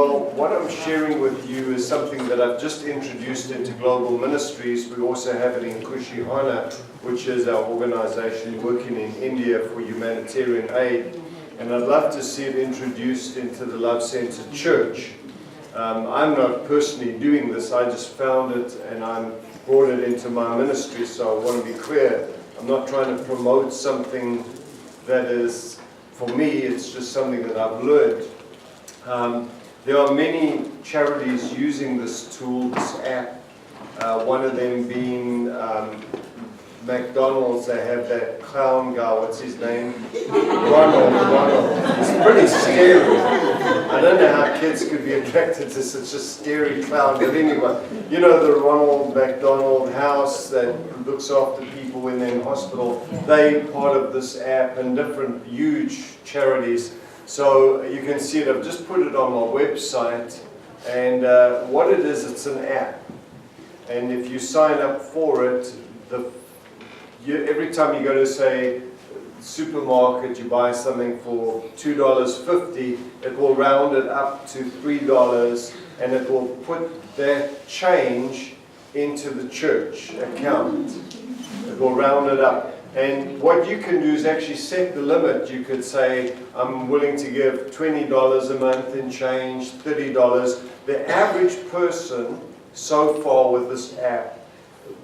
Well, what I'm sharing with you is something that I've just introduced into Global Ministries. We also have it in Kushihana, which is our organization working in India for humanitarian aid. And I'd love to see it introduced into the Love Center Church. I'm not personally doing this, I just found it and I brought it into my ministry, so I want to be clear. I'm not trying to promote something that is, for me, it's just something that I've learned. There are many charities using this tool, this app. One of them being McDonald's. They have that clown guy, what's his name? Ronald. It's pretty scary. I don't know how kids could be attracted to such a scary clown, but anyway, you know the Ronald McDonald house that looks after people when they're in hospital. They're part of this app and different huge charities. So you can see it, I've just put it on my website, and what it is, it's an app. And if you sign up for it, every time you go to, say, supermarket, you buy something for $2.50, it will round it up to $3, and it will put that change into the church account. It will round it up. And what you can do is actually set the limit. You could say, I'm willing to give $20 a month in change, $30. The average person so far with this app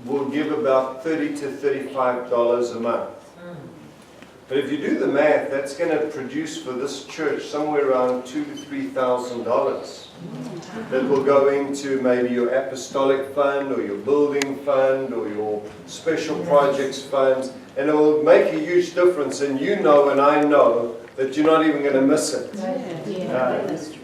will give about $30 to $35 a month. But if you do the math, that's going to produce for this church somewhere around $2,000 to $3,000 that will go into maybe your apostolic fund or your building fund or your special projects funds, and it will make a huge difference. And you know and I know that you're not even going to miss it.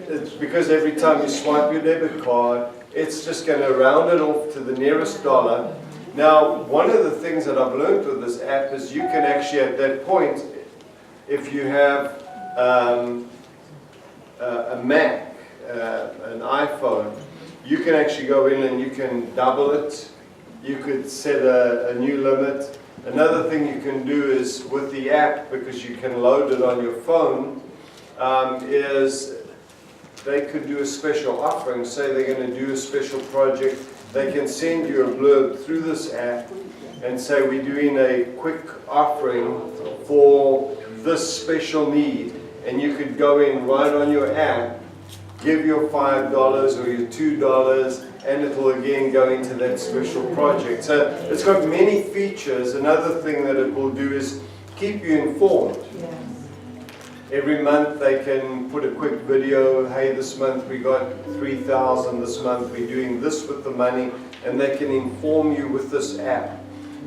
It's because every time you swipe your debit card, it's just going to round it off to the nearest dollar. Now, one of the things that I've learned with this app is you can actually, at that point, if you have a Mac, an iPhone, you can actually go in and you can double it. You could set a new limit. Another thing you can do is with the app, because you can load it on your phone, is they could do a special offering. Say they're going to do a special project. They can send you a blurb through this app and say, we're doing a quick offering for this special need. And you could go in right on your app, give your $5 or your $2, and it will again go into that special project. So it's got many features. Another thing that it will do is keep you informed. Every month they can put a quick video, hey, this month we got 3,000, this month we're doing this with the money, and they can inform you with this app.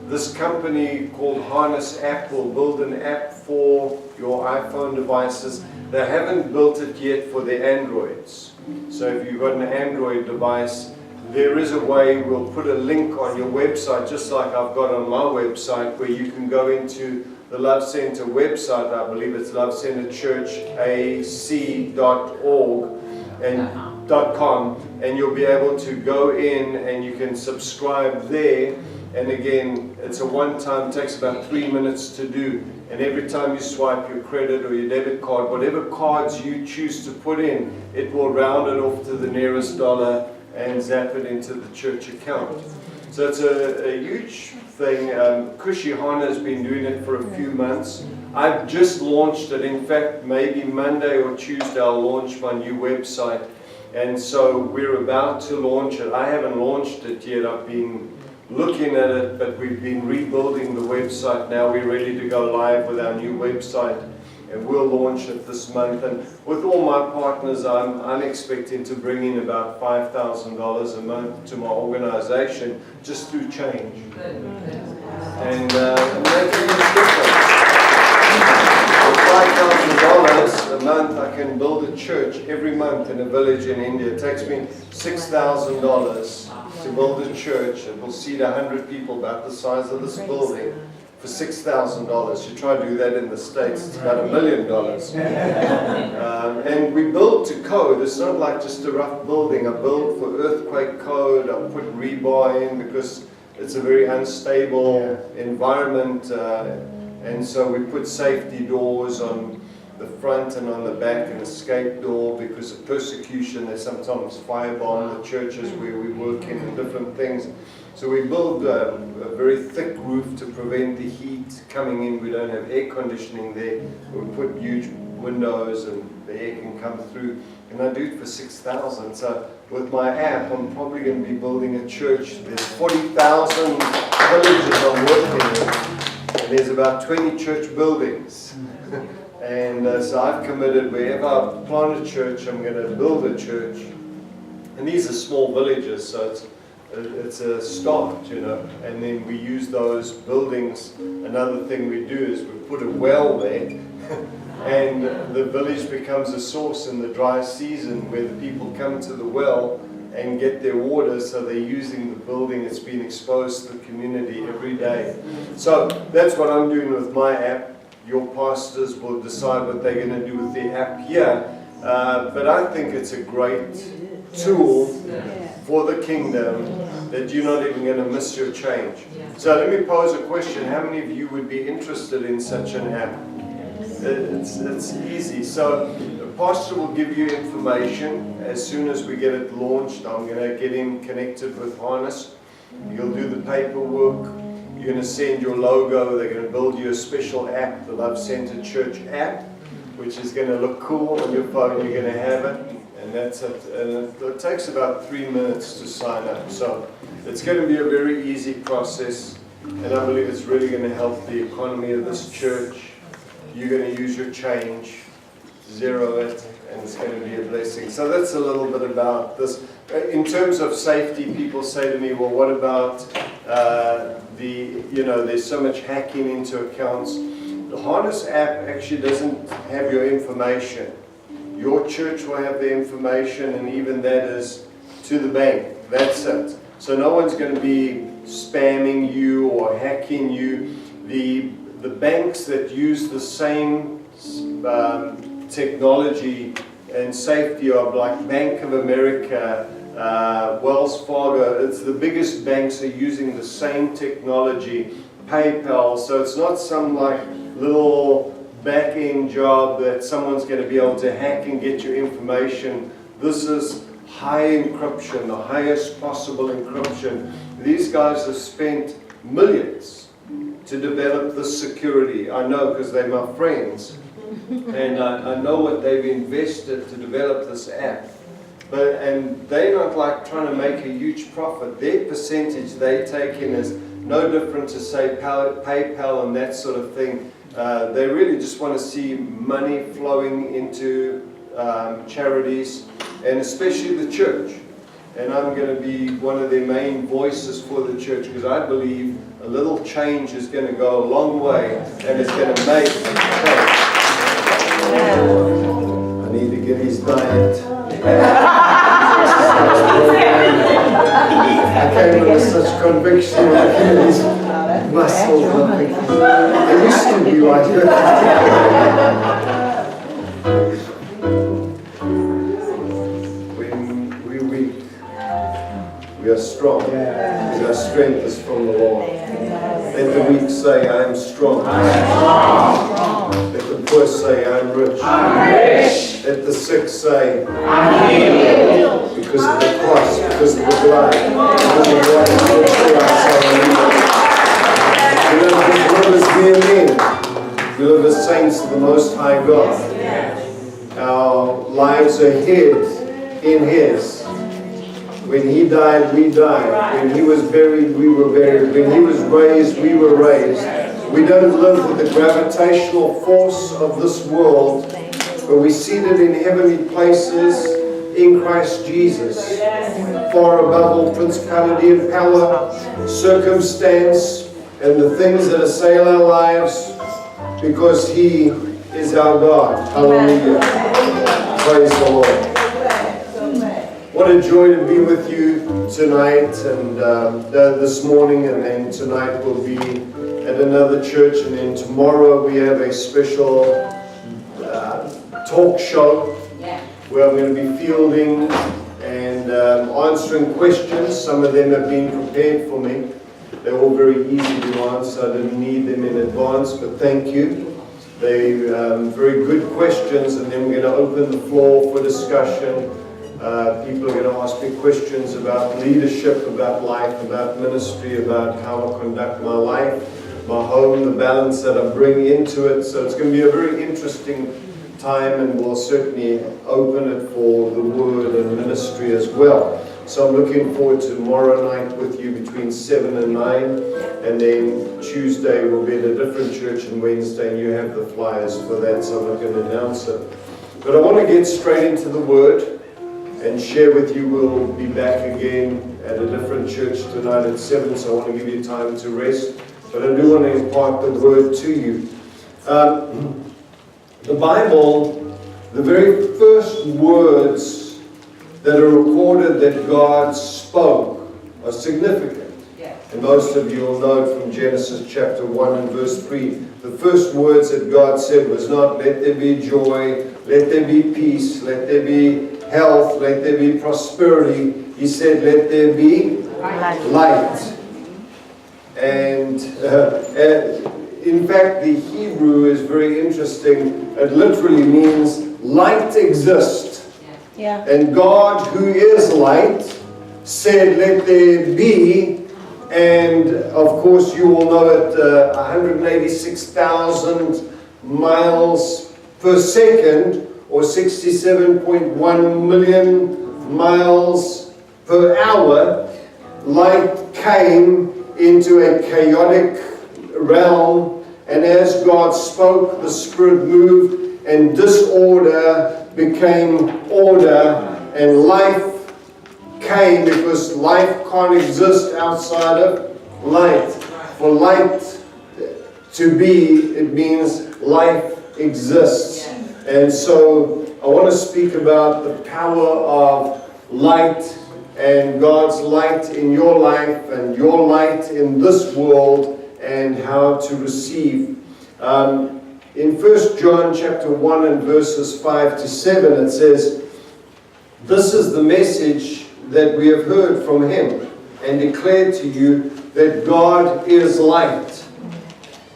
This company called Harness App will build an app for your iPhone devices. They haven't built it yet for the Androids. So if you've got an Android device, there is a way, we'll put a link on your website, just like I've got on my website, where you can go into the Love Center website. I believe it's lovecenterchurchac.org and .com, and you'll be able to go in and you can subscribe there. And again, it's a one-time, takes about 3 minutes to do. And every time you swipe your credit or your debit card, whatever cards you choose to put in, it will round it off to the nearest dollar and zap it into the church account. So it's a huge thing. Kushihana has been doing it for a few months. I've just launched it. In fact, maybe Monday or Tuesday I'll launch my new website. And so we're about to launch it. I haven't launched it yet. I've been looking at it, but we've been rebuilding the website. Now we're ready to go live with our new website. And we'll launch it this month. And with all my partners, I'm expecting to bring in about $5,000 a month to my organization just through change. And making a difference. For $5,000 a month, I can build a church every month in a village in India. It takes me $6,000 to build a church. It will seat 100 people, about the size of this building, for $6,000. You try to do that in the States, it's about $1 million. And we build to code. It's not like just a rough building. I build for earthquake code. I put rebar in because it's a very unstable environment. And so we put safety doors on the front and on the back an escape door because of persecution. They sometimes firebomb the churches where we work in and different things. So we build a very thick roof to prevent the heat coming in. We don't have air conditioning there. We put huge windows and the air can come through. And I do it for 6,000. So with my app, I'm probably going to be building a church. There's 40,000 villages I'm working in. And there's about 20 church buildings. And so I've committed wherever I plant a church, I'm going to build a church. And these are small villages, so it's a start, you know. And then we use those buildings. Another thing we do is we put a well there. And the village becomes a source in the dry season where the people come to the well and get their water, so they're using the building. It's been exposed to the community every day. So that's what I'm doing with my app. Your pastors will decide what they're going to do with the app here. But I think it's a great tool for the kingdom that you're not even going to miss your change. So let me pose a question. How many of you would be interested in such an app? It's easy. So the pastor will give you information. As soon as we get it launched, I'm going to get him connected with Harness. He'll do the paperwork. You're going to send your logo. They're going to build you a special app, the Love Center Church app, which is going to look cool on your phone. You're going to have it. And that's it. And it takes about 3 minutes to sign up. So it's going to be a very easy process. And I believe it's really going to help the economy of this church. You're going to use your change, zero it, and it's going to be a blessing. So that's a little bit about this. In terms of safety, people say to me, well, what about there's so much hacking into accounts. The Harness app actually doesn't have your information. Your church will have the information, and even that is to the bank. That's it. So no one's going to be spamming you or hacking you. The banks that use the same technology and safety are like Bank of America, Wells Fargo. It's the biggest banks are using the same technology, PayPal. So it's not some like little back-end job that someone's going to be able to hack and get your information. This is high encryption, the highest possible encryption. These guys have spent millions to develop this security. I know because they're my friends, and I know what they've invested to develop this app. And they're not like trying to make a huge profit. Their percentage they take in is no different to say PayPal and that sort of thing. They really just want to see money flowing into charities, and especially the church. And I'm going to be one of their main voices for the church, because I believe a little change is going to go a long way, and it's going to make a change. I need to get his diet. I came with such conviction. His muscles. I used to be like that. We are strong, because our strength is from the Lord. Let the weak say, I am strong. Let the poor say, I am rich. Let the sick say, I'm healed. Because of the cross, because of the blood, because of what is for us. We live as mere men. We live as saints of the Most High God. Our lives are hid in His. When He died, we died. When He was buried, we were buried. When He was raised, we were raised. We don't live with the gravitational force of this world, but we're seated in heavenly places in Christ Jesus, far above all principality and power, circumstance, and the things that assail our lives, because He is our God. Hallelujah. Praise the Lord. What a joy to be with you tonight and this morning, and then tonight we'll be at another church, and then tomorrow we have a special talk show where I'm going to be fielding and answering questions. Some of them have been prepared for me. They're all very easy to answer. I didn't need them in advance, but thank you. They very good questions, and then we're going to open the floor for discussion. People are going to ask me questions about leadership, about life, about ministry, about how I conduct my life, my home, the balance that I bring into it. So it's going to be a very interesting time, and we'll certainly open it for the word and ministry as well. So I'm looking forward to tomorrow night with you between 7 and 9, and then Tuesday we'll be at a different church, and Wednesday, and you have the flyers for that, so I'm not going to announce it. But I want to get straight into the word and share with you. We'll be back again at a different church tonight at 7, so I want to give you time to rest. But I do want to impart the word to you. The Bible, the very first words that are recorded that God spoke are significant. And most of you will know it from Genesis chapter 1 and verse 3. The first words that God said was not, let there be joy, let there be peace, let there be health, let there be prosperity. He said, let there be light. And in fact, the Hebrew is very interesting. It literally means light exists. Yeah. And God, who is light, said, let there be. And of course, you all know it, 186,000 miles per second, or 67.1 million miles per hour, light came into a chaotic realm, and as God spoke, the Spirit moved, and disorder became order, and life came, because life can't exist outside of light. For light to be, it means life exists. And so I want to speak about the power of light, and God's light in your life and your light in this world, and how to receive. In 1 John chapter 1 and verses 5 to 7, it says, this is the message that we have heard from him and declared to you, that God is light,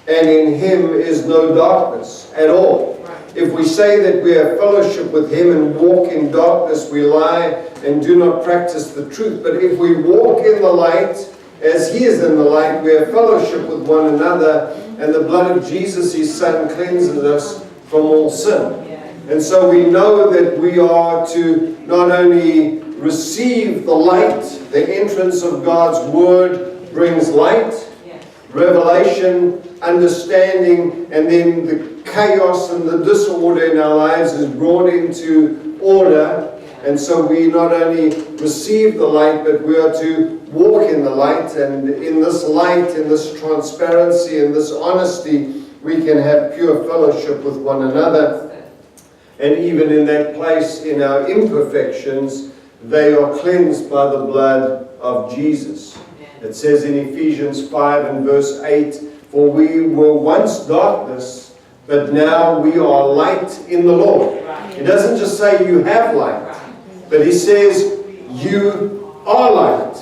and in him is no darkness at all. If we say that we have fellowship with him and walk in darkness, we lie and do not practice the truth. But if we walk in the light, as he is in the light, we have fellowship with one another, and the blood of Jesus, his Son, cleanses us from all sin. And so we know that we are to not only receive the light, the entrance of God's word brings light, revelation, understanding, and then the chaos and the disorder in our lives is brought into order. And so we not only receive the light, but we are to walk in the light. And in this light, in this transparency, in this honesty, we can have pure fellowship with one another. And even in that place, in our imperfections, they are cleansed by the blood of Jesus. It says in Ephesians 5 and verse 8, for we were once darkness, but now we are light in the Lord. It doesn't just say you have light, but he says you are light.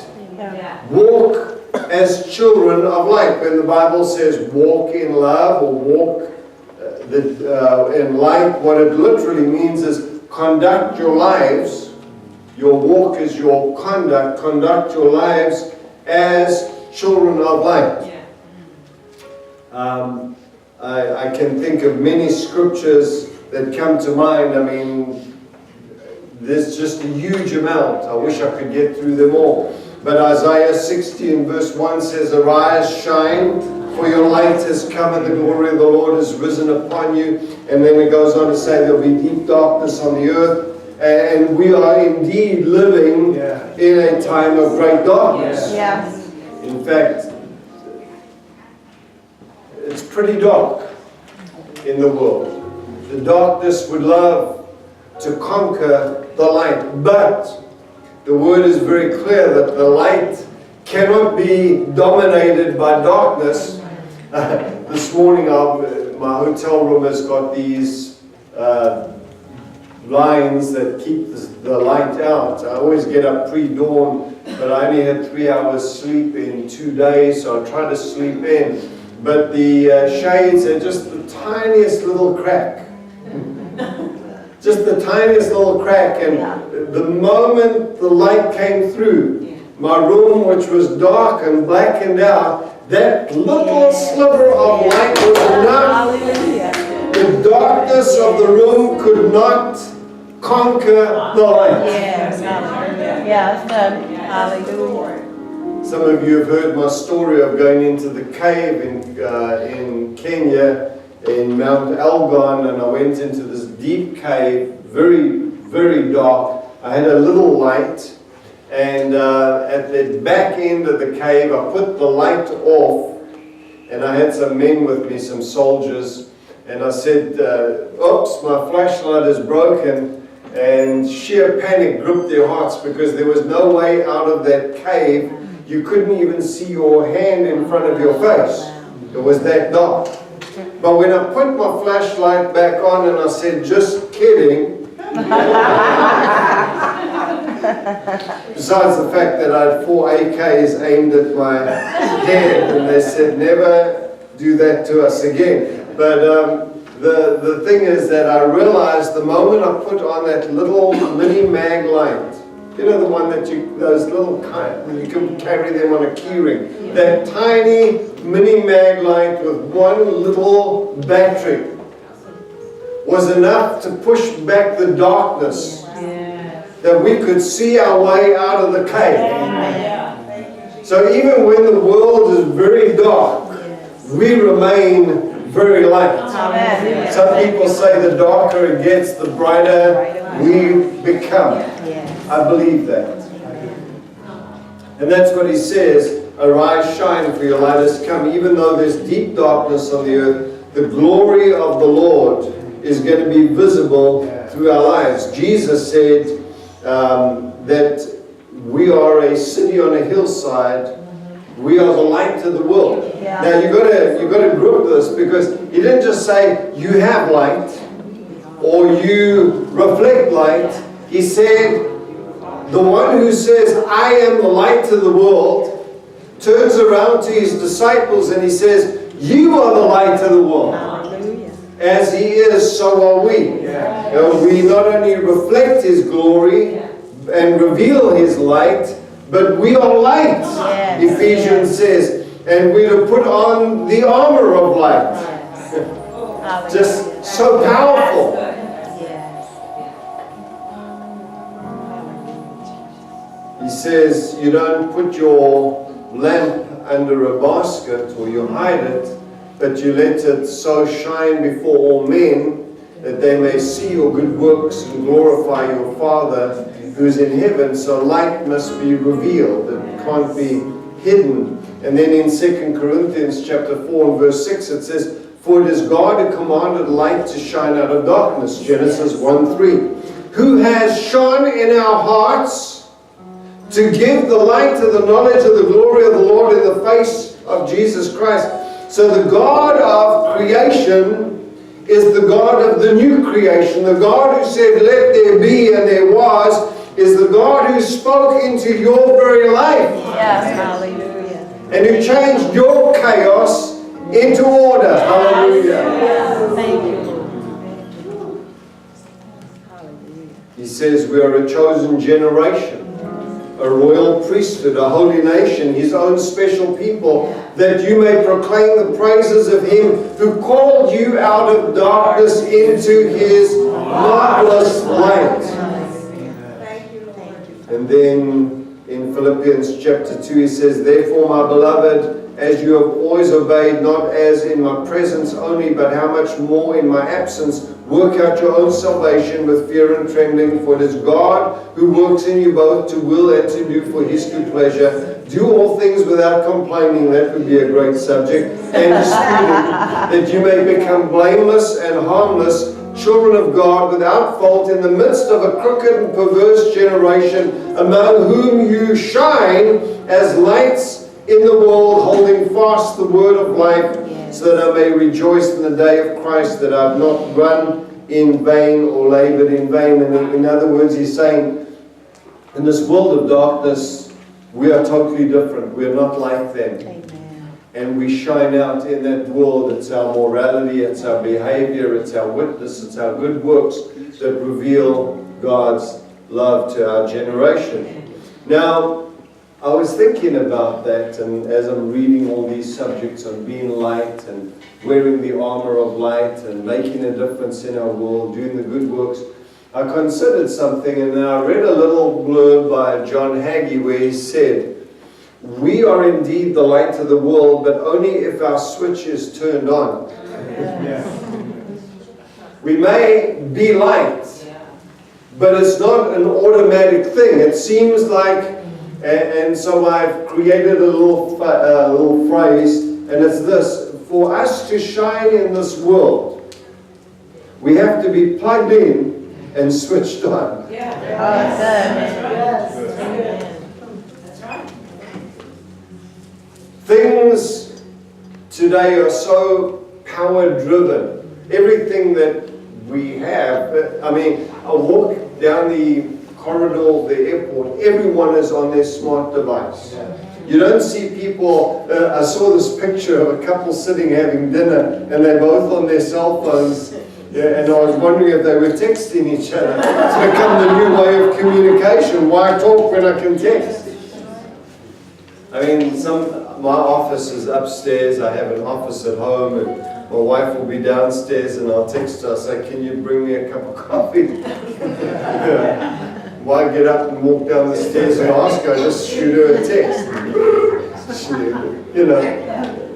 Walk as children of light. When the Bible says walk in love or walk in light, what it literally means is conduct your lives. Your walk is your conduct. Conduct your lives as children of light. I can think of many scriptures that come to mind. I mean, there's just a huge amount. I wish I could get through them all. But Isaiah 60 and verse 1 says, arise, shine, for your light has come, and the glory of the Lord has risen upon you. And then it goes on to say there'll be deep darkness on the earth. And we are indeed living in a time of great darkness. Yes. In fact, it's pretty dark in the world. The darkness would love to conquer the light. But the word is very clear that the light cannot be dominated by darkness. This morning, my hotel room has got these blinds that keep the light out. I always get up pre-dawn, but I only had 3 hours sleep in 2 days, so I try to sleep in. but the shades had just the tiniest little crack. Just the tiniest little crack, and the moment the light came through, my room, which was dark and blackened out, that little sliver of light was enough. The darkness of the room could not conquer the light. Yes, hallelujah. Yes, hallelujah. Some of you have heard my story of going into the cave in Kenya, in Mount Elgon, and I went into this deep cave, very, very dark. I had a little light, and at the back end of the cave, I put the light off, and I had some men with me, some soldiers, and I said, oops, my flashlight is broken, and sheer panic gripped their hearts because there was no way out of that cave. You couldn't even see your hand in front of your face. It was that dark. But when I put my flashlight back on and I said, just kidding, besides the fact that I had 4 AKs aimed at my head, and they said, never do that to us again. But the thing is that I realized the moment I put on that little mini mag light, you know, the one that those little kind, you can carry them on a keyring. That tiny mini mag light with one little battery was enough to push back the darkness, that we could see our way out of the cave. So even when the world is very dark, we remain very light. Some people say the darker it gets, the brighter we become. I believe that. And that's what he says, arise, shine, for your light has come. Even though there's deep darkness on the earth, the glory of the Lord is going to be visible through our lives. Jesus said that we are a city on a hillside. We are the light of the world. Now you've got to grip this, because he didn't just say you have light or you reflect light. He said, the one who says, I am the light of the world, turns around to his disciples and he says, you are the light of the world. As he is, so are we. We not only reflect his glory and reveal his light, but we are light, Ephesians says. And we're to put on the armor of light. Just so powerful. He says you don't put your lamp under a basket or you hide it, but you let it so shine before all men that they may see your good works and glorify your Father who's in heaven. So light must be revealed. It can't be hidden. And then in 2 Corinthians chapter 4 and verse 6 it says, for it is God who commanded light to shine out of darkness. Genesis 1:3. Who has shone in our hearts to give the light of the knowledge of the glory of the Lord in the face of Jesus Christ. So the God of creation is the God of the new creation. The God who said, let there be, and there was, is the God who spoke into your very life. Yes, hallelujah. And who changed your chaos into order. Hallelujah. Thank you. He says we are a chosen generation, a royal priesthood, a holy nation, his own special people, that you may proclaim the praises of him who called you out of darkness into his marvelous light. And then in Philippians chapter 2 he says, therefore my beloved, as you have always obeyed, not as in my presence only, but how much more in my absence, work out your own salvation with fear and trembling, for it is God who works in you both to will and to do for his good pleasure. Do all things without complaining. That would be a great subject. And disputing, that you may become blameless and harmless, children of God, without fault, in the midst of a crooked and perverse generation, among whom you shine as lights in the world, holding fast the word of life, so that I may rejoice in the day of Christ, that I have not run in vain or labored in vain. And in other words, he's saying, in this world of darkness, we are totally different. We are not like them. Amen. and we shine out in that world. It's our morality, it's our behavior, it's our witness, it's our good works that reveal God's love to our generation. Now, I was thinking about that, and as I'm reading all these subjects on being light and wearing the armor of light and making a difference in our world, doing the good works, I considered something, and I read a little blurb by John Hagee where he said, "We are indeed the light of the world, but only if our switch is turned on." Yeah. We may be light, but it's not an automatic thing. It seems like, and so I've created a little phrase, and it's this: for us to shine in this world, we have to be plugged in and switched on. Yes. That's right. Things today are so power-driven. Everything that we have, I mean, I walk down the corridor of the airport, everyone is on their smart device. You don't see people, I saw this picture of a couple sitting having dinner, and they're both on their cell phones. Yeah, and I was wondering if they were texting each other. It's become the new way of communication. Why talk when I can text? I mean, my office is upstairs. I have an office at home, and my wife will be downstairs, and I'll text her, say, "Can you bring me a cup of coffee?" Why get up and walk down the stairs and ask her? Just shoot her a text. You know.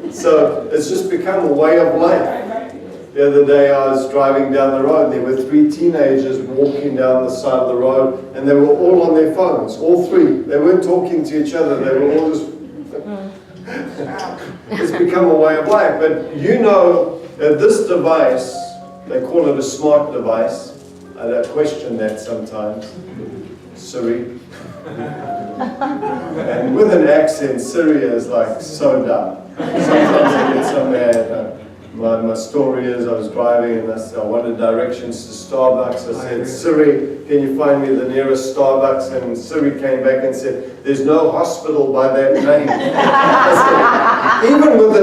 So it's just become a way of life. The other day I was driving down the road, and there were 3 teenagers walking down the side of the road, and they were all on their phones, all 3. They weren't talking to each other, they were all just... It's become a way of life. But you know that this device, they call it a smart device. I question that sometimes. Siri. And with an accent, Siri is like so dumb. Sometimes I get so mad. My story is, I was driving and I wanted directions to Starbucks. I said, "Siri, can you find me the nearest Starbucks?" And Siri came back and said, "There's no hospital by that name." I said, even with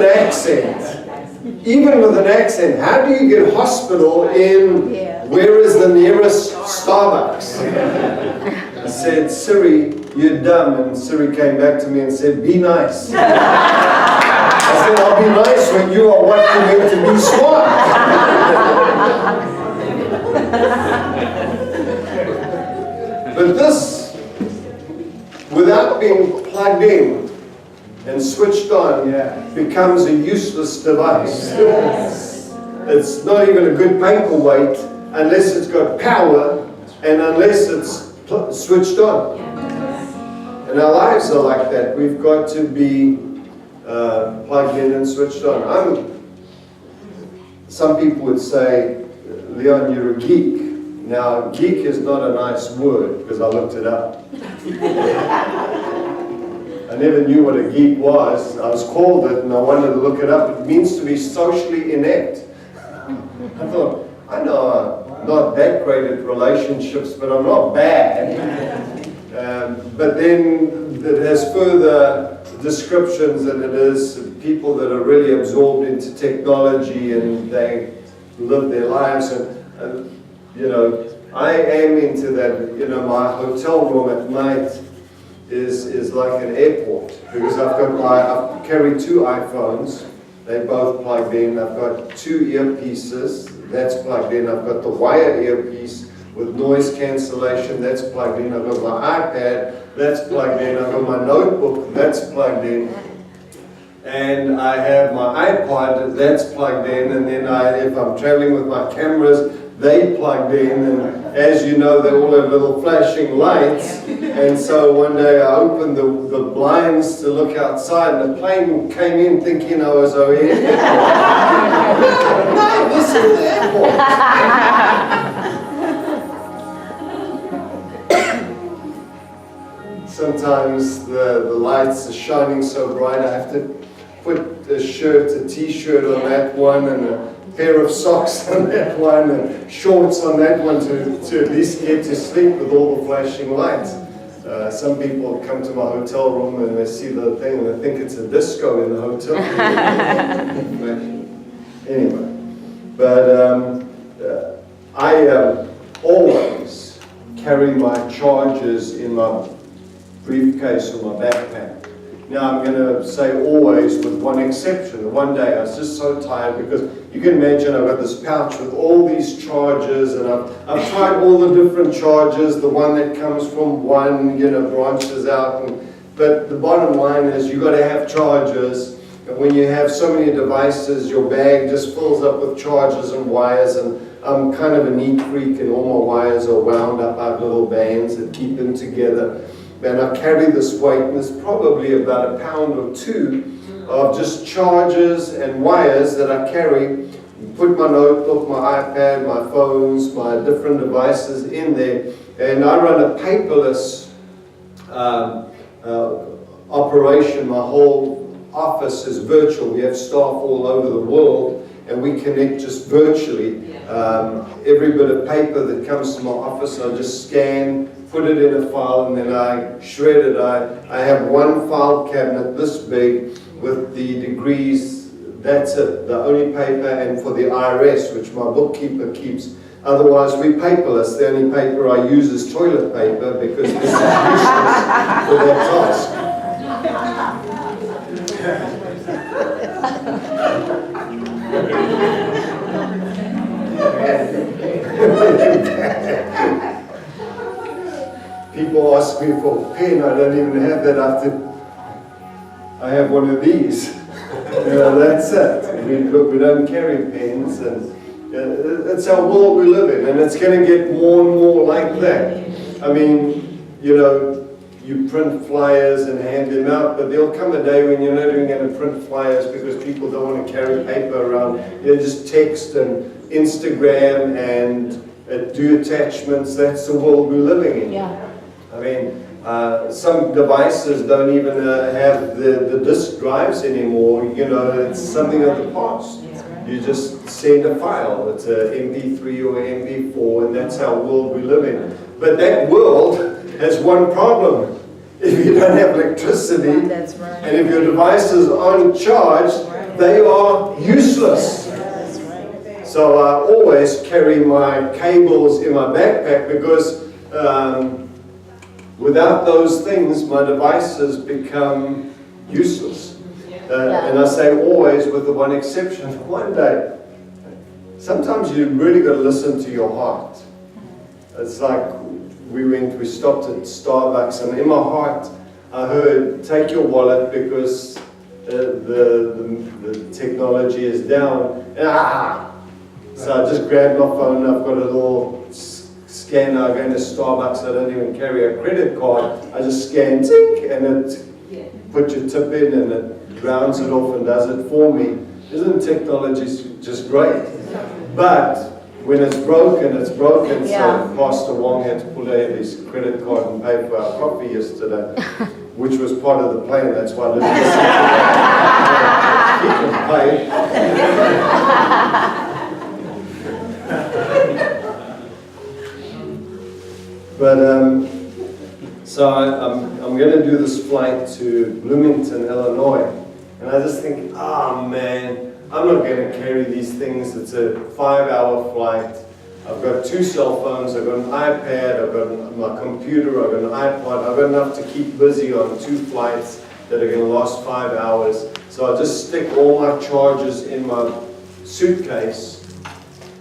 an accent, how do you get hospital in where is the nearest Starbucks? I said, "Siri, you're dumb." And Siri came back to me and said, "Be nice." I said, "I'll be nice when you are what you meant to be smart." But this, without being plugged in and switched on, becomes a useless device. It's not even a good paperweight unless it's got power and unless it's switched on. And our lives are like that. We've got to be plugged in and switched on. Some people would say, "Leon, you're a geek." Now, geek is not a nice word because I looked it up. I never knew what a geek was. I was called it and I wanted to look it up. It means to be socially inept. I thought, I know I'm not that great at relationships, but I'm not bad. But then it has further descriptions, and it is people that are really absorbed into technology and they live their lives. And you know, I am into that. You know, my hotel room at night is like an airport because I carry 2 iPhones. They're both plugged in. I've got 2 earpieces. That's plugged in. I've got the wire earpiece with noise cancellation. That's plugged in. I've got my iPad. That's plugged in. I've got my notebook. That's plugged in. And I have my iPod. That's plugged in. And then if I'm traveling with my cameras, they plugged in. And as you know, they all have little flashing lights. And so one day I opened the blinds to look outside, and the plane came in thinking I was over here. No, this is the airport. Sometimes the lights are shining so bright, I have to put a t-shirt on that one, and a pair of socks on that one, and shorts on that one to at least get to sleep with all the flashing lights. Some people come to my hotel room and they see the thing and they think it's a disco in the hotel. Anyway, but I always carry my chargers in my briefcase or my backpack. Now I'm going to say always with one exception. One day I was just so tired because you can imagine I've got this pouch with all these chargers and I've tried all the different chargers, the one that comes from one, branches out. But the bottom line is you've got to have chargers. And when you have so many devices, your bag just fills up with chargers and wires. And I'm kind of a neat freak and all my wires are wound up out little bands that keep them together. And I carry this weight, and it's probably about 1 pound or 2 of just chargers and wires that I carry. Put my notebook, my iPad, my phones, my different devices in there. And I run a paperless operation. My whole office is virtual. We have staff all over the world, and we connect just virtually. Every bit of paper that comes to my office, I just scan, put it in a file, and then I shred it. I have one file cabinet this big with the degrees. That's it, the only paper, and for the IRS, which my bookkeeper keeps. Otherwise, we paperless. The only paper I use is toilet paper because this is useless for that task. People ask me for a pen, I don't even have that. I have one of these. That's it. We don't carry pens, and that's our world we live in, and it's going to get more and more like that. I mean, you print flyers and hand them out, but there'll come a day when you're not even going to print flyers because people don't want to carry paper around. Just text and Instagram and do attachments. That's the world we're living in. Yeah. I mean, some devices don't even have the disk drives anymore. It's something of the past. You just send a file. It's a MP3 or MP4, and that's our world we live in. But that world has one problem. If you don't have electricity, That's right. and if your devices aren't charged, they are useless. That's right. So I always carry my cables in my backpack because without those things, my devices become useless. And I say always with the one exception. One day, sometimes you really got to listen to your heart. It's like we stopped at Starbucks, and in my heart I heard, take your wallet because the technology is down. So I just grabbed my phone, I've got a little scanner. I go into Starbucks, I don't even carry a credit card. I just scan, tink, and it put your tip in and it rounds it off and does it for me. Isn't technology just great? But when it's broken, it's broken. Yeah. So Pastor Wong had to pull out his credit card and pay for our coffee yesterday, which was part of the plan. That's why Lydia he can pay. But so I'm going to do this flight to Bloomington, Illinois, and I just think, man, I'm not going to carry these things. It's a 5-hour flight. I've got 2 cell phones. I've got an iPad. I've got my computer. I've got an iPod. I've got enough to keep busy on 2 flights that are going to last 5 hours. So I'll just stick all my chargers in my suitcase,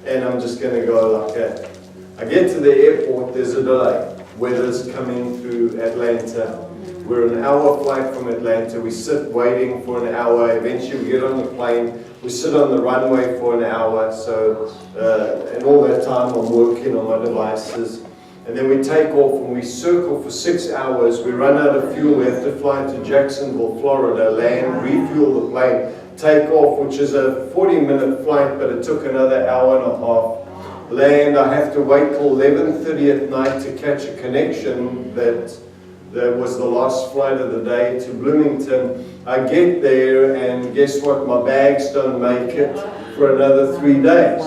and I'm just going to go like that. I get to the airport, there's a delay. Weather's coming through Atlanta. We're an hour flight from Atlanta. We sit waiting for an hour. Eventually we get on the plane. We sit on the runway for an hour. So, and all that time I'm working on my devices. And then we take off and we circle for 6 hours. We run out of fuel. We have to fly to Jacksonville, Florida, land, refuel the plane, take off, which is a 40-minute flight, but it took another hour and a half. Land, I have to wait till 11:30 at night to catch a connection that was the last flight of the day to Bloomington. I get there and guess what? My bags don't make it for another 3 days.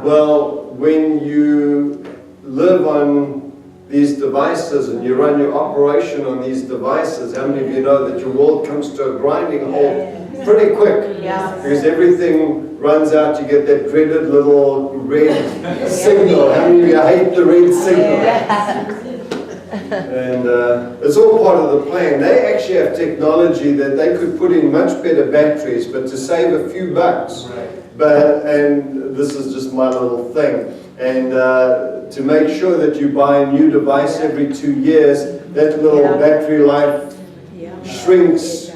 Well, when you live on these devices and you run your operation on these devices, how many of you know that your world comes to a grinding halt pretty quick? Yeah. Because everything runs out, you get that dreaded little red signal. How many of you hate the red signal? And it's all part of the plan. They actually have technology that they could put in much better batteries, but to save a few bucks. And this is just my little thing. And to make sure that you buy a new device every 2 years, that little battery life shrinks.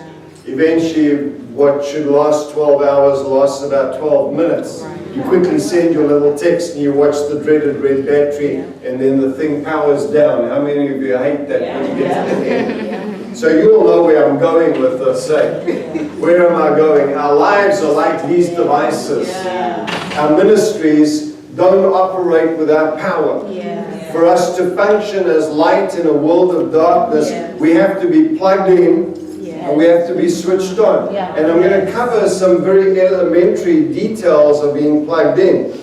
Eventually, what should last 12 hours lasts about 12 minutes. You quickly send your little text and you watch the dreaded red battery, and then the thing powers down. How many of you hate that when you get to the end? So you all know where I'm going with this. Where am I going? Our lives are like these devices. Our ministries don't operate without power. For us to function as light in a world of darkness, we have to be plugged in. And we have to be switched on. And I'm going to cover some very elementary details of being plugged in.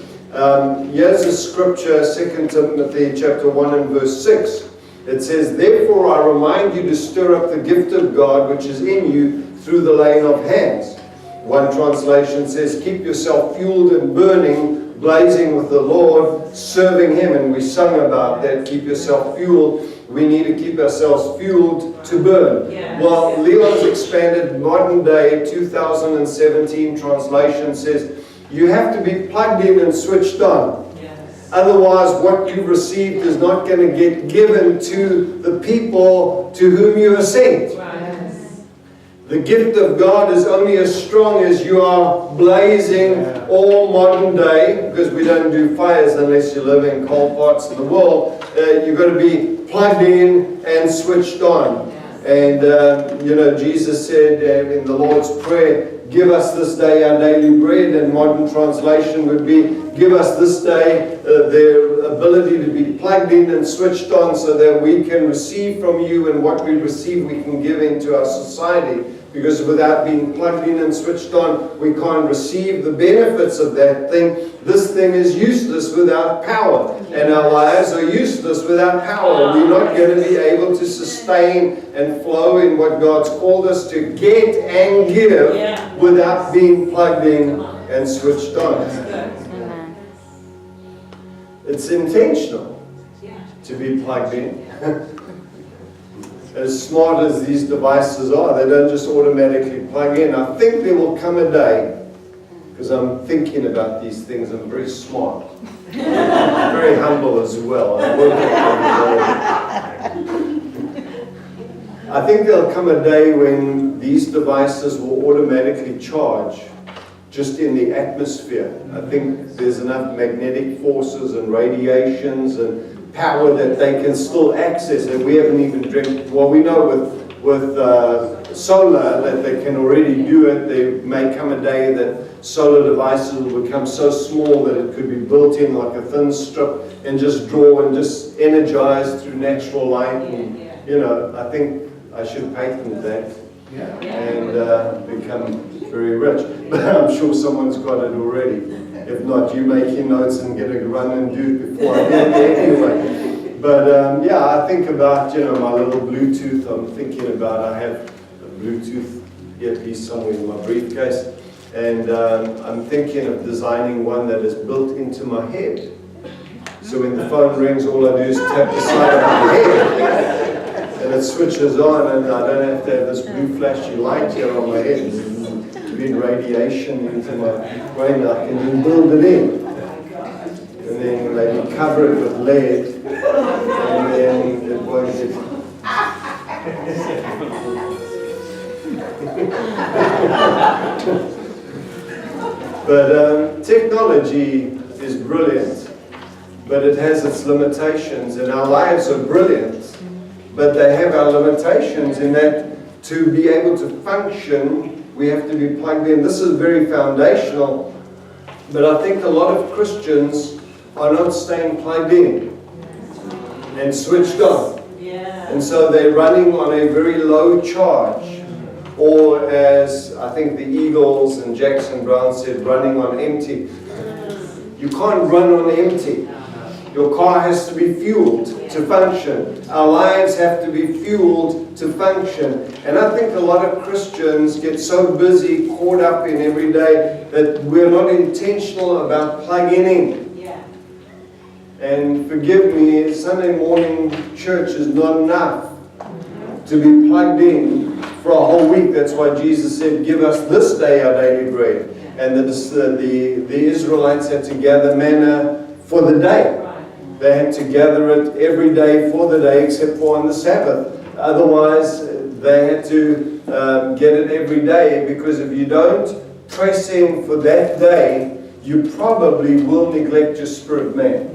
Here's a scripture, 2 Timothy chapter 1 and verse 6. It says, "Therefore I remind you to stir up the gift of God which is in you through the laying of hands." One translation says, "Keep yourself fueled and burning, blazing with the Lord, serving Him." And we sung about that, keep yourself fueled. We need to keep ourselves fueled to burn. Well, Leon's expanded modern day 2017 translation says, you have to be plugged in and switched on. Otherwise, what you've received is not going to get given to the people to whom you are sent. The gift of God is only as strong as you are blazing all modern day, because we don't do fires unless you live in cold parts of the world. You've got to be plugged in and switched on. And, Jesus said in the Lord's Prayer, "Give us this day our daily bread," and modern translation would be, "Give us this day their ability to be plugged in and switched on so that we can receive from you, and what we receive we can give into our society." Because without being plugged in and switched on, we can't receive the benefits of that thing. This thing is useless without power. And our lives are useless without power. We're not going to be able to sustain and flow in what God's called us to get and give without being plugged in and switched on. It's intentional to be plugged in. As smart as these devices are, they don't just automatically plug in. I think there will come a day, because I'm thinking about these things, I'm very smart. I'm very humble as well. I think there'll come a day when these devices will automatically charge just in the atmosphere. I think there's enough magnetic forces and radiations and power that they can still access, and we haven't even dreamt. Well, we know with solar that they can already do it. There may come a day that solar devices will become so small that it could be built in like a thin strip and just draw and just energize through natural light. And, I think I should patent that and become very rich. But I'm sure someone's got it already. If not, you making notes and get a run and do it before I get there anyway. But I think about, my little Bluetooth. I'm thinking about, I have a Bluetooth earpiece somewhere in my briefcase. And I'm thinking of designing one that is built into my head. So when the phone rings, all I do is tap the side of my head. And it switches on, and I don't have to have this blue flashy light here on my head. Bring radiation into my brain. I can then build it in, and then maybe cover it with lead, and then it won't get. But technology is brilliant, but it has its limitations, and our lives are brilliant, but they have our limitations in that to be able to function, we have to be plugged in. This is very foundational, but I think a lot of Christians are not staying plugged in and switched on. And so they're running on a very low charge, or as I think the Eagles and Jackson Brown said, running on empty. You can't run on empty. Your car has to be fueled to function. Our lives have to be fueled to function. And I think a lot of Christians get so busy, caught up in every day, that we're not intentional about plugging in. Yeah. And forgive me, Sunday morning church is not enough to be plugged in for a whole week. That's why Jesus said, give us this day our daily bread. And the Israelites had to gather manna for the day. They had to gather it every day for the day except for on the Sabbath. Otherwise, they had to get it every day, because if you don't press in for that day, you probably will neglect your spirit man.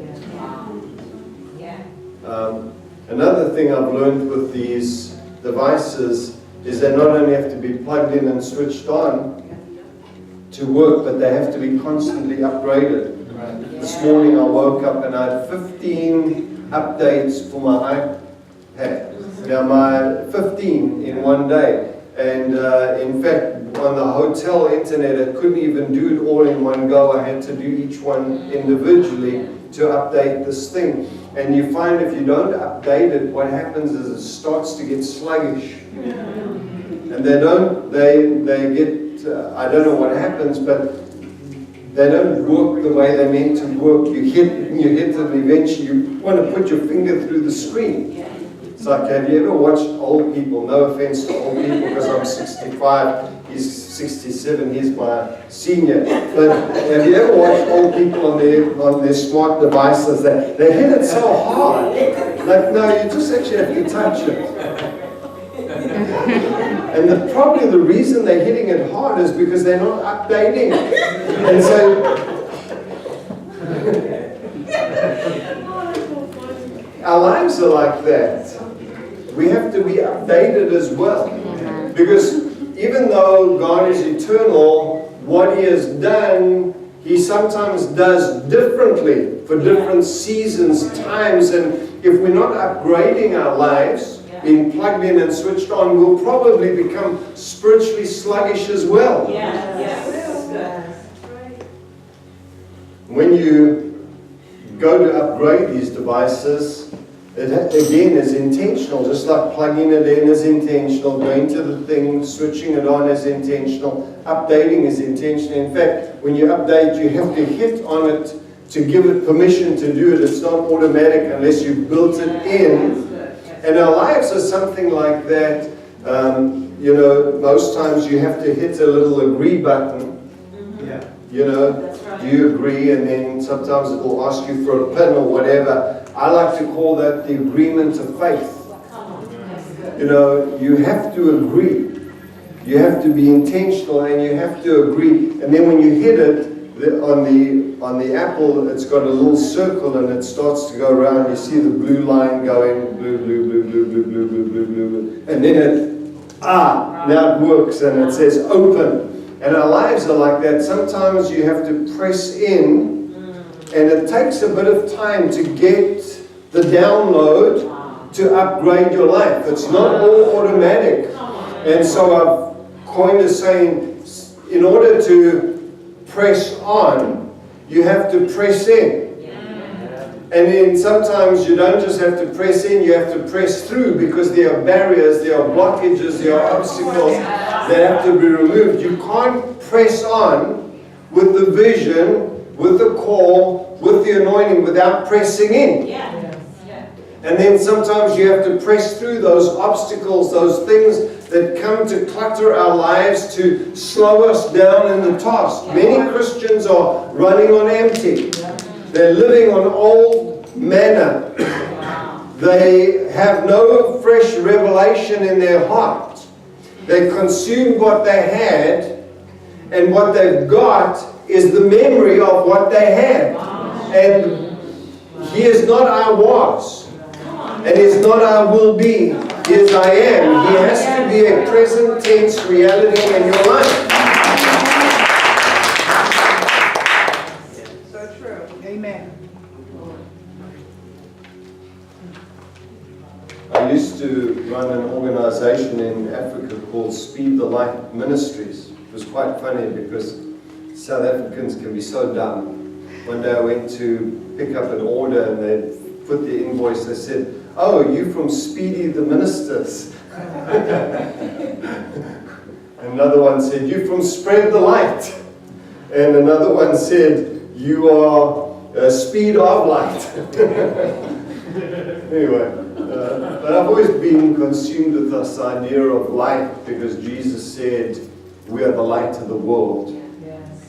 Another thing I've learned with these devices is they not only have to be plugged in and switched on to work, but they have to be constantly upgraded. This morning I woke up and I had 15 updates for my iPad. Now my 15 in one day. And in fact, on the hotel internet, I couldn't even do it all in one go. I had to do each one individually to update this thing. And you find if you don't update it, what happens is it starts to get sluggish. And they get, I don't know what happens, but they don't work the way they're meant to work. You hit it, and eventually you want to put your finger through the screen. It's like, have you ever watched old people? No offense to old people, because I'm 65, he's 67, he's my senior. But have you ever watched old people on their smart devices? They hit it so hard. Like, no, you just actually have to touch it. And probably the reason they're hitting it hard is because they're not updating. And so our lives are like that. We have to be updated as well. Because even though God is eternal, what He has done, He sometimes does differently for different seasons, times. And if we're not upgrading our lives, being plugged in and switched on, we'll probably become spiritually sluggish as well. When you go to upgrade these devices, it again is intentional, just like plugging it in is intentional, going to the thing, switching it on is intentional, updating is intentional. In fact, when you update, you have to hit on it to give it permission to do it. It's not automatic unless you've built it in. And our lives are something like that. You know, most times you have to hit a little agree button. You know, do you agree? And then sometimes it will ask you for a pin or whatever. I like to call that the agreement of faith. You know, you have to agree. You have to be intentional and you have to agree. And then when you hit it, on the apple, it's got a little circle and it starts to go around. You see the blue line going, blue, blue, blue, blue, blue, blue, blue, blue, blue. And then now it works and it says open. And our lives are like that. Sometimes you have to press in, and it takes a bit of time to get the download to upgrade your life. It's not all automatic. And so I've coined a saying, in order to press on, you have to press in. And then sometimes you don't just have to press in, you have to press through, because there are barriers, there are blockages, there are obstacles that have to be removed. You can't press on with the vision, with the call, with the anointing without pressing in. And then sometimes you have to press through those obstacles, those things that come to clutter our lives, to slow us down in the task. Many Christians are running on empty. They're living on old manna. They have no fresh revelation in their heart. They consumed what they had, and what they've got is the memory of what they had. And He is not I was, and He is not I will be. He is I am. He has to be a present tense reality in your life. So true. Amen. I used to run an organization in Africa called Speed the Light Ministries. It was quite funny because South Africans can be so dumb. One day I went to pick up an order and they'd put the invoice, they said, "Oh, you from Speedy the Ministers." Another one said, "You from Spread the Light." And another one said, "You are Speed of Light." Anyway, but I've always been consumed with this idea of light because Jesus said, "We are the light of the world."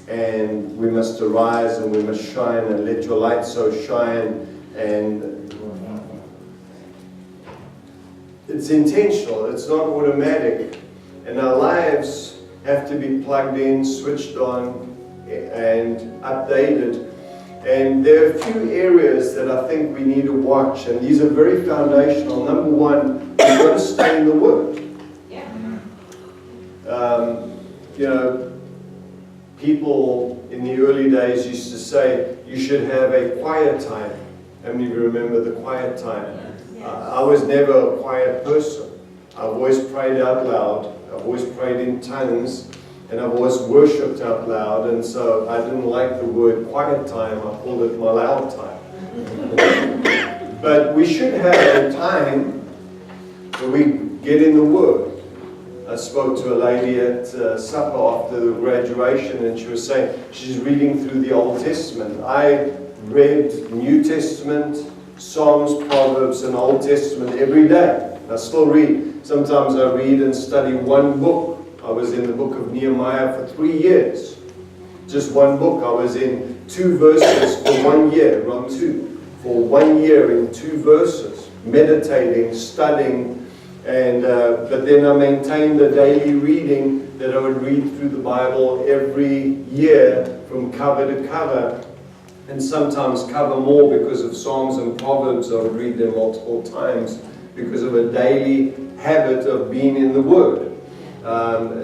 And we must arise and we must shine, and let your light so shine. And it's intentional, it's not automatic. And our lives have to be plugged in, switched on, and updated. And there are a few areas that I think we need to watch, and these are very foundational. Number one, we've got to stay in the Word. You know, people in the early days used to say, you should have a quiet time. How many of you remember the quiet time? I was never a quiet person. I've always prayed out loud. I've always prayed in tongues. And I've always worshipped out loud. And so I didn't like the word quiet time. I called it my loud time. But we should have a time where we get in the Word. I spoke to a lady at supper after the graduation, and she was saying she's reading through the Old Testament. I read New Testament, Psalms, Proverbs, and Old Testament every day. I still read. Sometimes I read and study one book. I was in the book of Nehemiah for 3 years. Just one book. I was in 2 verses for 1 year. Wrong, 2. For 1 year in 2 verses. Meditating, studying. And but then I maintained a daily reading that I would read through the Bible every year from cover to cover, and sometimes cover more because of Psalms and Proverbs. I would read them multiple times because of a daily habit of being in the Word.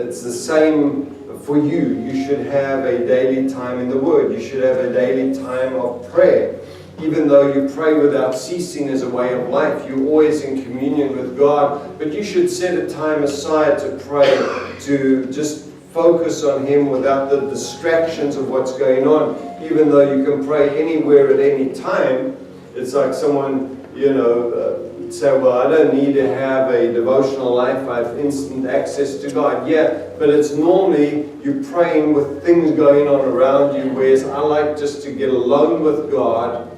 It's the same for you. You should have a daily time in the Word. You should have a daily time of prayer. Even though you pray without ceasing as a way of life, you're always in communion with God, but you should set a time aside to pray, to just focus on Him without the distractions of what's going on. Even though you can pray anywhere at any time, it's like someone, say, well, I don't need to have a devotional life, I have instant access to God. Yeah, but it's normally you're praying with things going on around you, whereas I like just to get alone with God,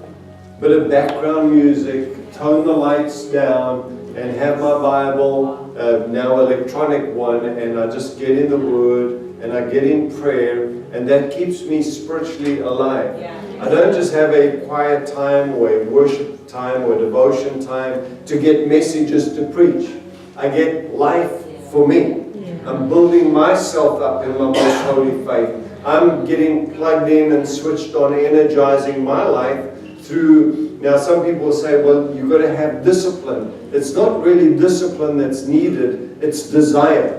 bit of background music, tone the lights down, and have my Bible, now electronic one, and I just get in the Word, and I get in prayer, and that keeps me spiritually alive. I don't just have a quiet time or a worship time or a devotion time to get messages to preach. I get life for me. I'm building myself up in my most holy faith. I'm getting plugged in and switched on, energizing my life through. Now some people will say, well, you've got to have discipline. It's not really discipline that's needed, it's desire.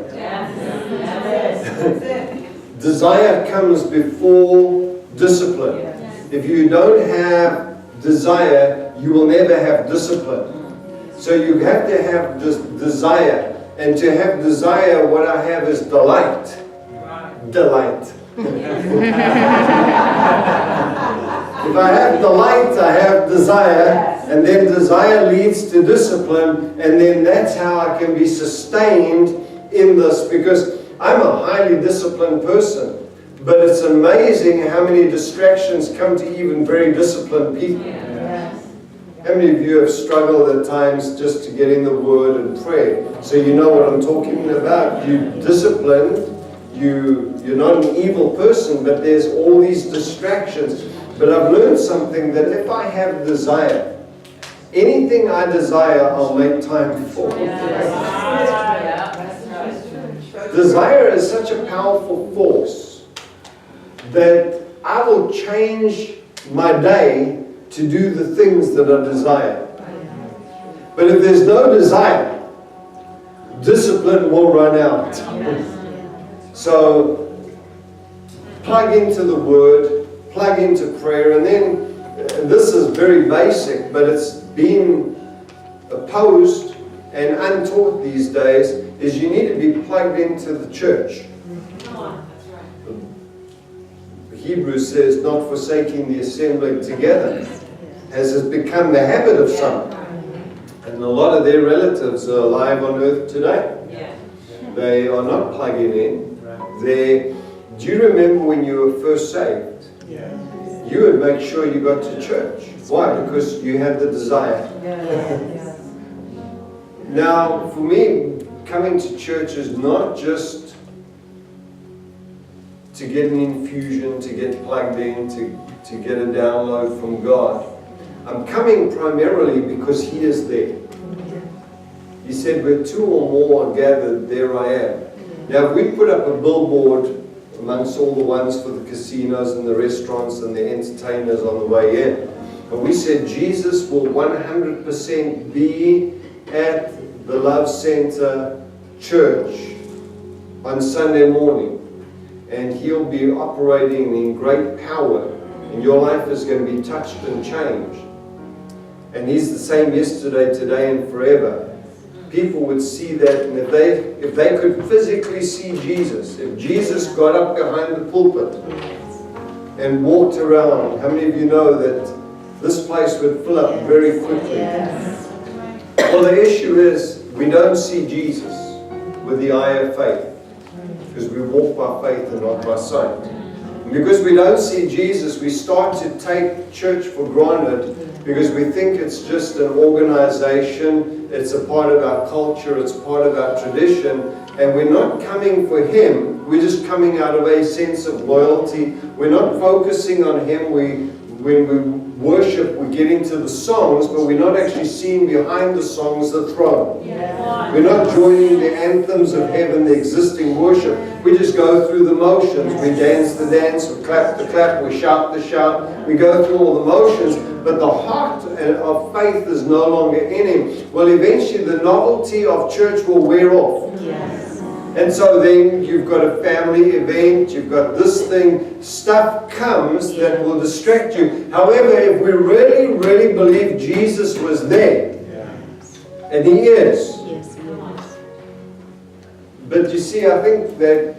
Desire comes before discipline. If you don't have desire, you will never have discipline. So you have to have this desire. And to have desire, what I have is delight. Delight. If I have delight, I have desire, and then desire leads to discipline, and then that's how I can be sustained in this, because I'm a highly disciplined person. But it's amazing how many distractions come to even very disciplined people. How many of you have struggled at times just to get in the Word and pray? So you know what I'm talking about. You're disciplined, you're not an evil person, but there's all these distractions. But I've learned something, that if I have desire, anything I desire, I'll make time for. Desire is such a powerful force that I will change my day to do the things that I desire. But if there's no desire, discipline will run out. So plug into the Word, plug into prayer, and then this is very basic, but it's being opposed and untaught these days, is you need to be plugged into the church. Hebrews says, not forsaking the assembling together. as has become the habit of some. And a lot of their relatives are alive on earth today. They are not plugging in. Do you remember when you were first saved? You would make sure you got to church. Why? Because you had the desire. Now, for me, coming to church is not just to get an infusion, to get plugged in, to get a download from God. I'm coming primarily because He is there. He said, where two or more are gathered, there I am. Now, if we put up a billboard amongst all the ones for the casinos and the restaurants and the entertainers on the way in, and we said Jesus will 100% be at the Love Center Church on Sunday morning, and He'll be operating in great power, and your life is going to be touched and changed. And He's the same yesterday, today, and forever. People would see that, and if they could physically see Jesus, if Jesus got up behind the pulpit and walked around, how many of you know that this place would fill up very quickly? Well, the issue is we don't see Jesus with the eye of faith, because we walk by faith and not by sight. And because we don't see Jesus, we start to take church for granted, because we think it's just an organization, it's a part of our culture, it's part of our tradition, and we're not coming for Him, we're just coming out of a sense of loyalty. We're not focusing on Him. When we worship, we get into the songs, but we're not actually seeing behind the songs the throne. We're not joining the anthems of heaven, the existing worship. We just go through the motions. We dance the dance, we clap the clap, we shout the shout. We go through all the motions, but the heart of faith is no longer in Him. Well, eventually the novelty of church will wear off. And so then you've got a family event, you've got this thing, stuff comes that will distract you. However, if we really, really believe Jesus was there, and He is, but you see, I think that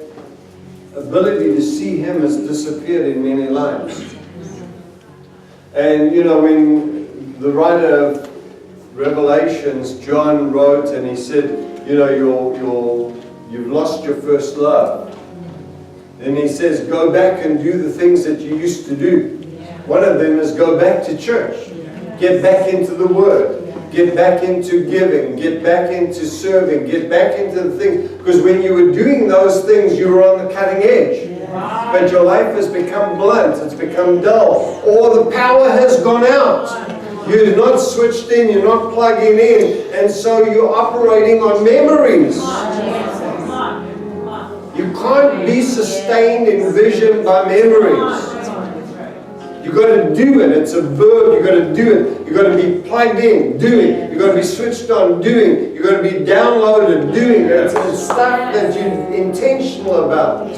ability to see Him has disappeared in many lives. And you know, when the writer of Revelations, John, wrote, and he said, you know, you've lost your first love. And he says, go back and do the things that you used to do. One of them is go back to church. Get back into the Word. Get back into giving. Get back into serving. Get back into the things. Because when you were doing those things, you were on the cutting edge. But your life has become blunt. It's become dull. Or the power has gone out. You're not switched in. You're not plugging in. And so you're operating on memories. You can't be sustained in vision by memories. You've got to do it. It's a verb. You've got to do it. You've got to be plugged in, doing. You've got to be switched on, doing. You've got to be downloaded, doing. It's stuff that you're intentional about.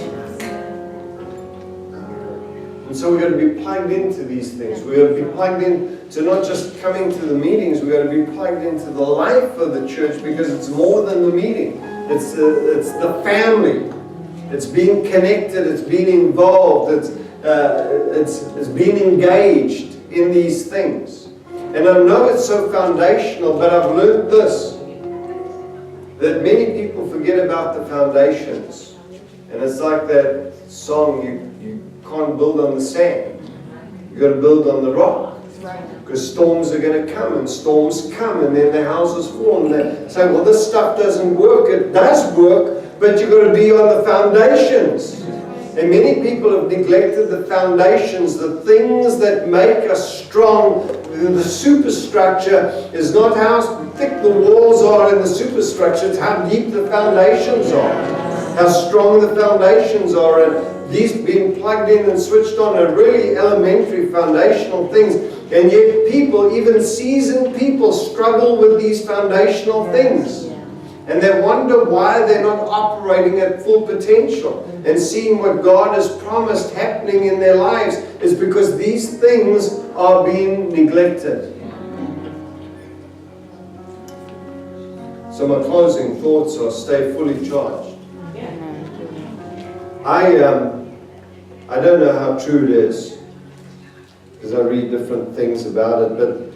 And so we've got to be plugged into these things. We've got to be plugged in to not just coming to the meetings. We've got to be plugged into the life of the church, because it's more than the meeting. It's the family. It's being connected. It's being involved. It's being engaged in these things. And I know it's so foundational, but I've learned this, that many people forget about the foundations. And it's like that song, you can't build on the sand. You've got to build on the rock. Because storms are going to come, and storms come, and then the houses fall, and they say, well, this stuff doesn't work. It does work, but you've got to be on the foundations. And many people have neglected the foundations, the things that make us strong. The superstructure is not how thick the walls are in the superstructure, it's how deep the foundations are, how strong the foundations are. And these being plugged in and switched on are really elementary foundational things. And yet people, even seasoned people, struggle with these foundational things. And they wonder why they're not operating at full potential and seeing what God has promised happening in their lives, is because these things are being neglected. So my closing thoughts are: stay fully charged. I don't know how true it is, because I read different things about it. But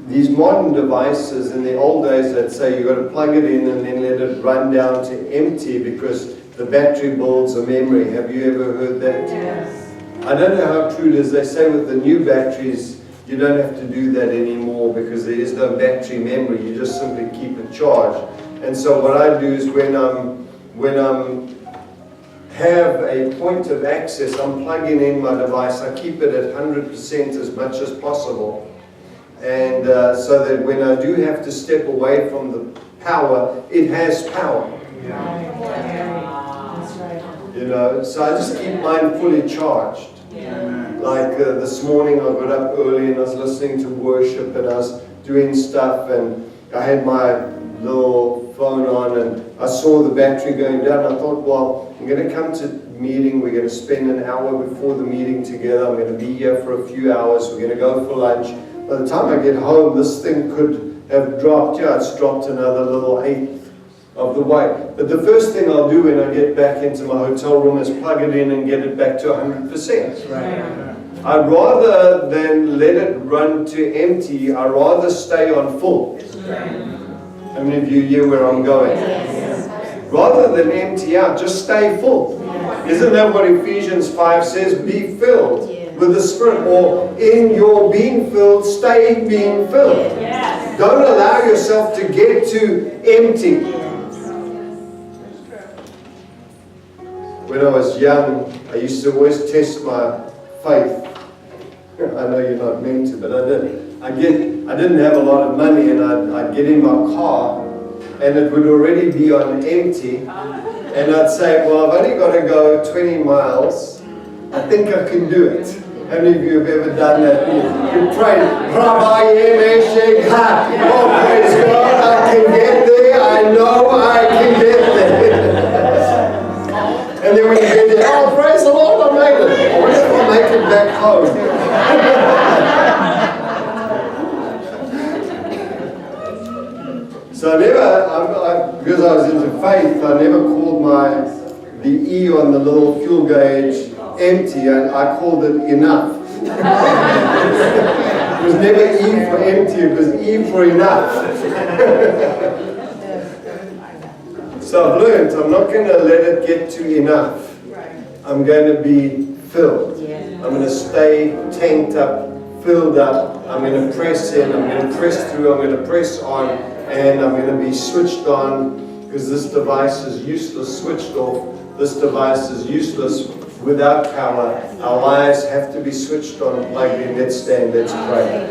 these modern devices, in the old days, they'd say you've got to plug it in and then let it run down to empty because the battery builds a memory. Have you ever heard that? Yes. I don't know how true it is. They say with the new batteries, you don't have to do that anymore because there is no battery memory. You just simply keep it charged. And so what I do is when have a point of access, I'm plugging in my device, I keep it at 100% as much as possible. And so that when I do have to step away from the power, it has power. That's right. You know, so I just keep mine fully charged. Like this morning I got up early and I was listening to worship and I was doing stuff and I had my little phone on and I saw the battery going down. I thought, well, I'm going to come to meeting, we're going to spend an hour before the meeting together, I'm going to be here for a few hours, we're going to go for lunch. By the time I get home, this thing could have dropped, it's dropped another little eighth of the way. But the first thing I'll do when I get back into my hotel room is plug it in and get it back to 100%. I'd rather than let it run to empty, I'd rather stay on full. How many of you hear where I'm going? Rather than empty out, just stay full. Isn't that what Ephesians 5 says? Be filled with the Spirit. Or in your being filled, stay being filled. Don't allow yourself to get to empty. When I was young, I used to always test my faith. I know you're not meant to, but I did. I didn't have a lot of money, and I'd get in my car, and it would already be on empty, and I'd say, well, I've only got to go 20 miles. I think I can do it. How many of you have ever done that? You pray, oh, praise God, I can get there. I know I can get there. And then when you get there, oh, praise the Lord, I made it. I wonder if I'll make it back home. So I never, because I was into faith, I never called the E on the little fuel gauge empty. I called it enough. It was never E for empty, it was E for enough. So I've learned I'm not going to let it get to enough. I'm going to be filled. I'm going to stay tanked up, filled up. I'm going to press in, I'm going to press through, I'm going to press on, and I'm going to be switched on because this device is useless switched off. This device is useless without power. Our lives have to be switched on, plugged in. Let's stand, let's pray.